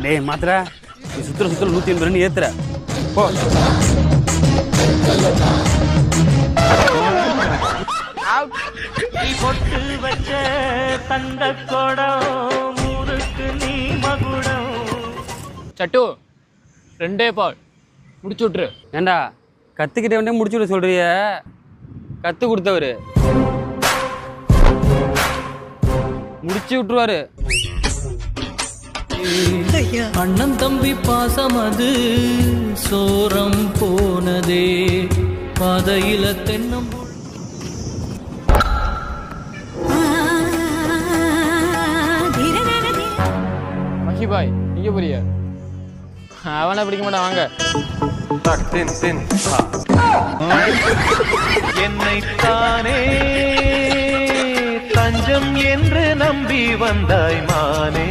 டேய் மாத்திர நீ சுத்துற 180 ஏத்துற போ. பொட்டு வச்ச தந்த கொடம் ஊருக்கு நீ மகுடம். சட்டு 2 பால் முடிச்சு விட்டுரு. ஏண்டா கத்துக்கிட்ட வேண்டிய முடிச்சு விட சொல்றிய? கத்து கொடுத்தவரு முடிச்சு விட்டுருவாரு. அண்ணன் தம்பி பாசம் அது சோரம் போனதே பாதையில தென்னம். மஹிபாய் நீங்க புரிய அவனை பிடிக்க மாட்டான். வாங்க என்னைத்தானே தஞ்சம் என்று நம்பி வந்தாய் மானே.